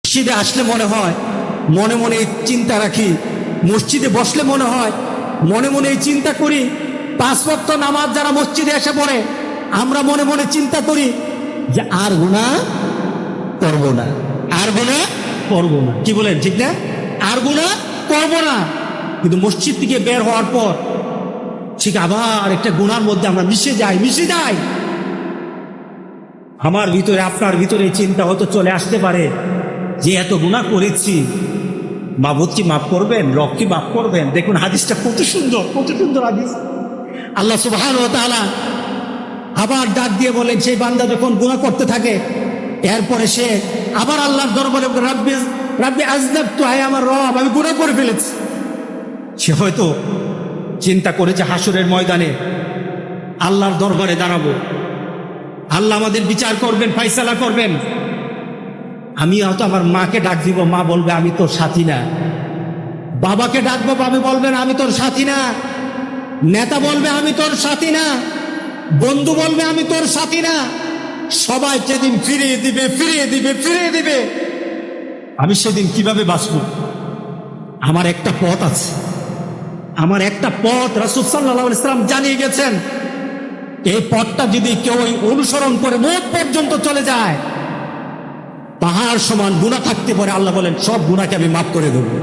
মসজিদে আসলে মনে হয়, মনে মনে চিন্তা রাখি, মসজিদে বসলে মনে হয়, মনে মনে চিন্তা করি, 5 ওয়াক্ত নামাজ যারা মসজিদে এসে পড়ে আমরা মনে মনে চিন্তা করি যে আর গুনাহ করব না, আর গুনাহ করব না। কি বলেন, ঠিক না? আর গুনাহ করব না। কিন্তু মসজিদ থেকে বের হওয়ার পর ঠিক আবার একটা গুনার মধ্যে আমরা মিশে যাই। আমার ভিতরে, আপনার ভিতরে চিন্তা হয়তো চলে আসতে পারে যে এত গুনাহ করেছি, মাবুদ কি মাফ করবেন, রব কি মাফ করবেন? দেখুন হাদিসটা কত সুন্দর হাদিস। আল্লাহ সুবহানাহু ওয়া তাআলা আবার ডাক দিয়ে বলেন, সেই বান্দা যখন গুনাহ করতে থাকে এরপরে সে আবার আল্লাহর দরবারে রাব্বি আযনাবতু, আয় আমার রব আমি গুনাহ করে ফেলেছি। সে হয়তো চিন্তা করেছে হাসরের ময়দানে আল্লাহর দরবারে দাঁড়াবো, আল্লাহ আমাদের বিচার করবেন, ফায়সালা করবেন। আমি হয়তো আমার মাকে ডাক দিব, মা বলবে আমি তোর সাথী না। বাবাকে ডাকবো, বাবা বলবেন আমি তোর সাথী না। নেতা বলবে আমি তোর সাথী না। বন্ধু বলবে আমি তোর সাথী না। সবাই যেদিন ফিরিয়ে দিবে, আমি সেদিন কিভাবে বাঁচবো? আমার একটা পথ আছে, আমার একটা পথ রাসূল সাল্লাল্লাহু আলাইহি ওয়াসাল্লাম জানিয়ে গেছেন। এই পথটা যদি কেউ অনুসরণ করে মওত পর্যন্ত চলে যায়, পাহাড় সমান গুনাহ থাকতে পারে, আল্লাহ বলেন সব গুনাহকে আমি মাফ করে দেবো।